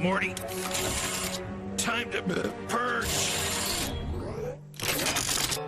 Morty, time to purge.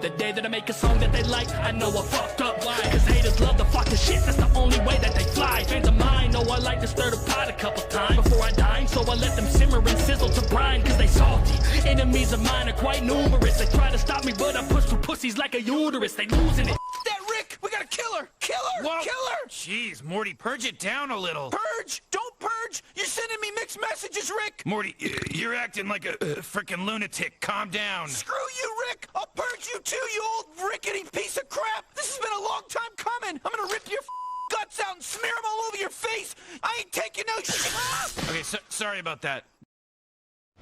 The day that I make a song that they like, I know I fucked up. Why? Cause haters love the fucking shit, that's the only way that they fly. Fans of mine know I like to stir the pot a couple times before I dine, so I let them simmer and sizzle to brine, cause they salty. Enemies of mine are quite numerous. They try to stop me, but I push through pussies like a uterus. They losing it. That Rick! We got a killer! Killer! Whoa. Killer! Jeez, Morty, purge it down a little. Purge? Don't purge! You're sending me mixed messages, Rick! Morty, you're acting like a frickin' lunatic. Calm down. Screw you, Rick! I'll purge you too, you old rickety piece of crap! This has been a long time coming! I'm gonna rip your guts out and smear them all over your face! I ain't taking no shit! Okay, sorry about that.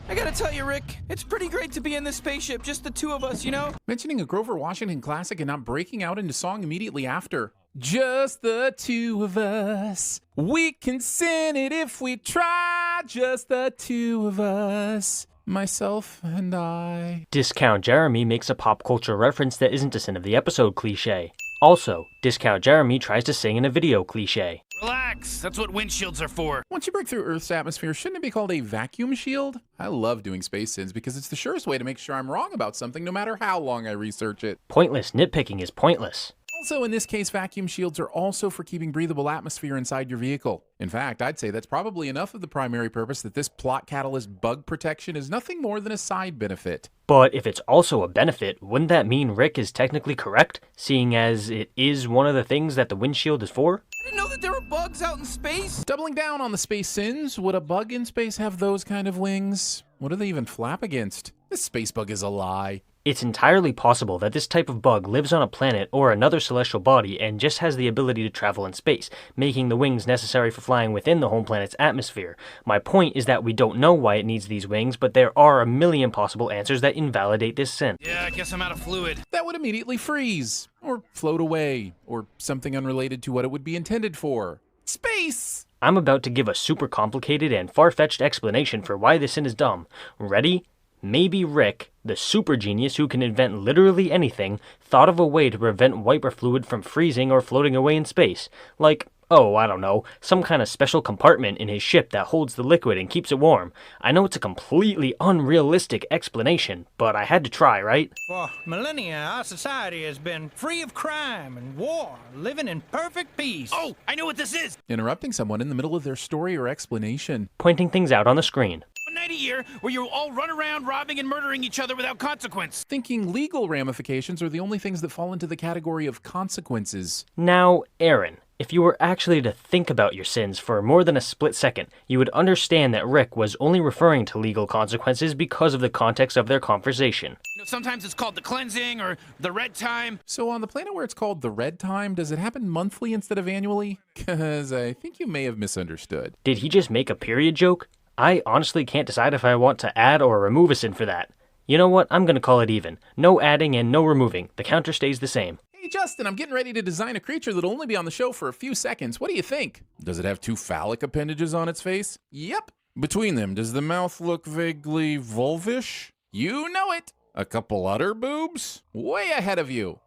I gotta tell you, Rick, it's pretty great to be in this spaceship, just the two of us, you know? Mentioning a Grover Washington classic and not breaking out into song immediately after. Just the two of us. We can sing it if we try. Just the two of us. Myself and I. Discount Jeremy makes a pop culture reference that isn't a sin of the episode cliche. Also, Discount Jeremy tries to sing in a video cliche. Relax, that's what windshields are for. Once you break through Earth's atmosphere, shouldn't it be called a vacuum shield? I love doing TVSins because it's the surest way to make sure I'm wrong about something no matter how long I research it. Pointless nitpicking is pointless. Also, in this case, vacuum shields are also for keeping breathable atmosphere inside your vehicle. In fact, I'd say that's probably enough of the primary purpose that this plot catalyst bug protection is nothing more than a side benefit. But if it's also a benefit, wouldn't that mean Rick is technically correct, seeing as it is one of the things that the windshield is for? I didn't know that there were bugs out in space. Doubling down on the TVSins, would a bug in space have those kind of wings? What do they even flap against? This space bug is a lie. It's entirely possible that this type of bug lives on a planet or another celestial body and just has the ability to travel in space, making the wings necessary for flying within the home planet's atmosphere. My point is that we don't know why it needs these wings, but there are a million possible answers that invalidate this sin. Yeah, I guess I'm out of fluid. That would immediately freeze, or float away, or something unrelated to what it would be intended for. Space! I'm about to give a super complicated and far-fetched explanation for why this sin is dumb. Ready? Maybe Rick, the super genius who can invent literally anything, thought of a way to prevent wiper fluid from freezing or floating away in space. Like, oh, I don't know, some kind of special compartment in his ship that holds the liquid and keeps it warm. I know it's a completely unrealistic explanation, but I had to try, right? For millennia, our society has been free of crime and war, living in perfect peace. Oh, I know what this is! Interrupting someone in the middle of their story or explanation. Pointing things out on the screen. One night a year where you all run around robbing and murdering each other without consequence. Thinking legal ramifications are the only things that fall into the category of consequences. Now, Aaron, if you were actually to think about your sins for more than a split second, you would understand that Rick was only referring to legal consequences because of the context of their conversation. You know, sometimes it's called the cleansing or the red time. So on the planet where it's called the red time, does it happen monthly instead of annually? Because I think you may have misunderstood. Did he just make a period joke? I honestly can't decide if I want to add or remove a sin for that. You know what? I'm gonna call it even. No adding and no removing. The counter stays the same. Hey Justin, I'm getting ready to design a creature that'll only be on the show for a few seconds. What do you think? Does it have two phallic appendages on its face? Yep. Between them, does the mouth look vaguely vulvish? You know it. A couple udder boobs? Way ahead of you.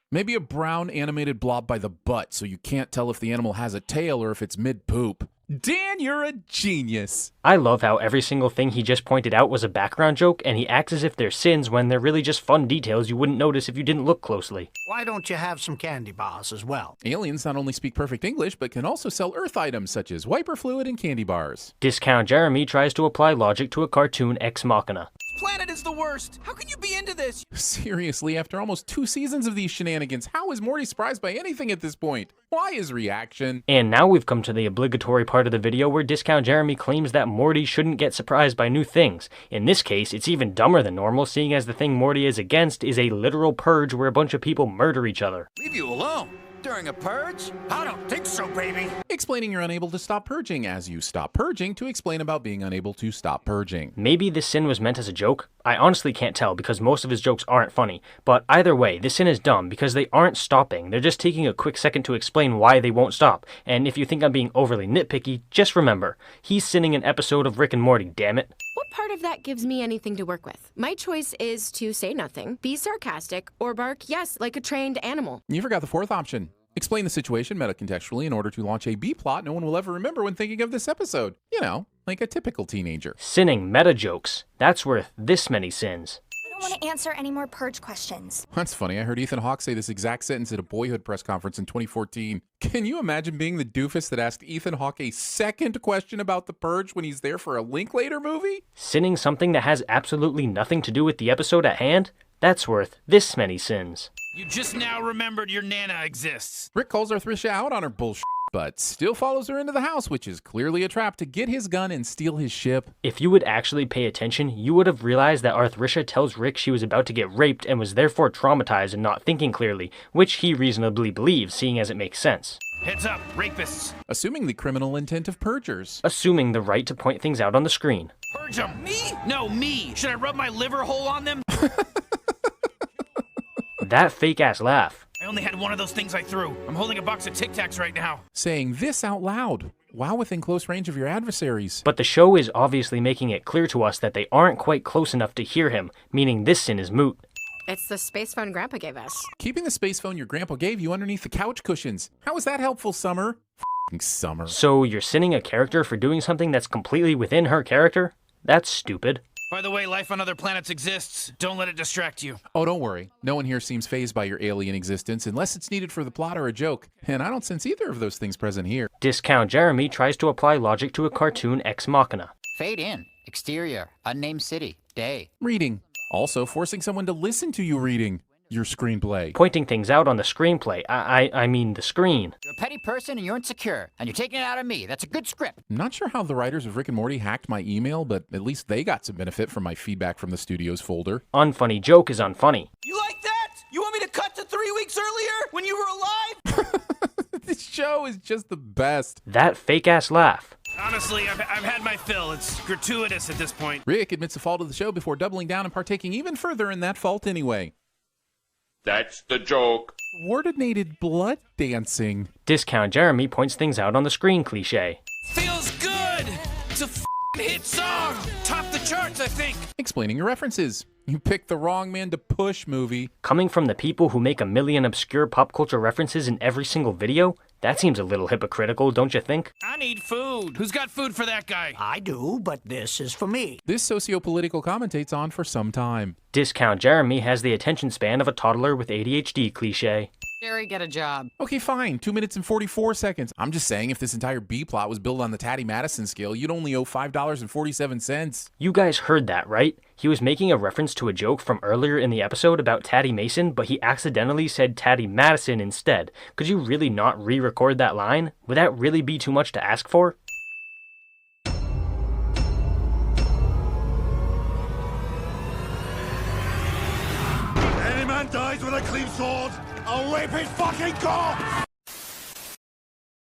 Maybe a brown animated blob by the butt so you can't tell if the animal has a tail or if it's mid-poop. Dan, you're a genius. I love how every single thing he just pointed out was a background joke, and he acts as if they're sins when they're really just fun details you wouldn't notice if you didn't look closely. Why don't you have some candy bars as well? Aliens not only speak perfect English, but can also sell Earth items such as wiper fluid and candy bars. Discount Jeremy tries to apply logic to a cartoon ex machina. This planet is the worst. How can you be into this? Seriously, after almost 2 seasons of these shenanigans, how is Morty surprised by anything at this point? Why his reaction? And now we've come to the obligatory part of the video where Discount Jeremy claims that Morty shouldn't get surprised by new things. In this case, it's even dumber than normal, seeing as the thing Morty is against is a literal purge where a bunch of people murder each other. Leave you alone. During a purge? I don't think so, baby. Explaining you're unable to stop purging as you stop purging to explain about being unable to stop purging. Maybe this sin was meant as a joke? I honestly can't tell because most of his jokes aren't funny, but either way, this sin is dumb because they aren't stopping. They're just taking a quick second to explain why they won't stop. And if you think I'm being overly nitpicky, just remember, he's sinning an episode of Rick and Morty, damn it. What part of that gives me anything to work with? My choice is to say nothing, be sarcastic, or bark yes like a trained animal. You forgot the fourth option. Explain the situation metacontextually in order to launch a B-plot no one will ever remember when thinking of this episode. You know, like a typical teenager. Sinning meta jokes. That's worth this many sins. I don't want to answer any more Purge questions. That's funny. I heard Ethan Hawke say this exact sentence at a Boyhood press conference in 2014. Can you imagine being the doofus that asked Ethan Hawke a second question about the Purge when he's there for a Linklater movie? Sinning something that has absolutely nothing to do with the episode at hand? That's worth this many sins. You just now remembered your Nana exists. Rick calls Arthrisha out on her bullshit, but still follows her into the house, which is clearly a trap to get his gun and steal his ship. If you would actually pay attention, you would have realized that Arthrisha tells Rick she was about to get raped and was therefore traumatized and not thinking clearly, which he reasonably believes, seeing as it makes sense. Heads up, rapists. Assuming the criminal intent of purgers. Assuming the right to point things out on the screen. Purge them. Me? No, me. Should I rub my liver hole on them? That fake-ass laugh. I only had one of those things I threw. I'm holding a box of Tic Tacs right now. Saying this out loud, while within close range of your adversaries. But the show is obviously making it clear to us that they aren't quite close enough to hear him, meaning this sin is moot. It's the space phone Grandpa gave us. Keeping the space phone your grandpa gave you underneath the couch cushions. How is that helpful, Summer? F***ing Summer. So you're sinning a character for doing something that's completely within her character? That's stupid. By the way, life on other planets exists. Don't let it distract you. Oh, don't worry. No one here seems fazed by your alien existence unless it's needed for the plot or a joke. And I don't sense either of those things present here. Discount Jeremy tries to apply logic to a cartoon ex machina. Fade in. Exterior. Unnamed city. Day. Reading. Also forcing someone to listen to you reading your screenplay. Pointing things out on the screenplay. I mean the screen. You're a petty person and you're insecure, and you're taking it out of me. That's a good script. I'm not sure how the writers of Rick and Morty hacked my email, but at least they got some benefit from my feedback from the studio's folder. Unfunny joke is unfunny. You like that? You want me to cut to 3 weeks earlier when you were alive? This show is just the best. That fake-ass laugh. Honestly, I've had my fill. It's gratuitous at this point. Rick admits the fault of the show before doubling down and partaking even further in that fault anyway. That's the joke. Coordinated blood dancing. Discount Jeremy points things out on the screen cliche. Feels good! It's a hit song! Top the charts, I think! Explaining your references. You picked the wrong man to push movie. Coming from the people who make a million obscure pop culture references in every single video? That seems a little hypocritical, don't you think? I need food. Who's got food for that guy? I do, but this is for me. This socio-political commentate's on for some time. Discount Jeremy has the attention span of a toddler with ADHD cliche. Jerry, get a job. Okay, fine. 2 minutes and 44 seconds. I'm just saying if this entire B-plot was built on the Taddy Madison scale, you'd only owe $5.47. You guys heard that, right? He was making a reference to a joke from earlier in the episode about Taddy Mason, but he accidentally said Taddy Madison instead. Could you really not re-record that line? Would that really be too much to ask for? Any man dies with a clean sword, I'll rape his fucking corpse!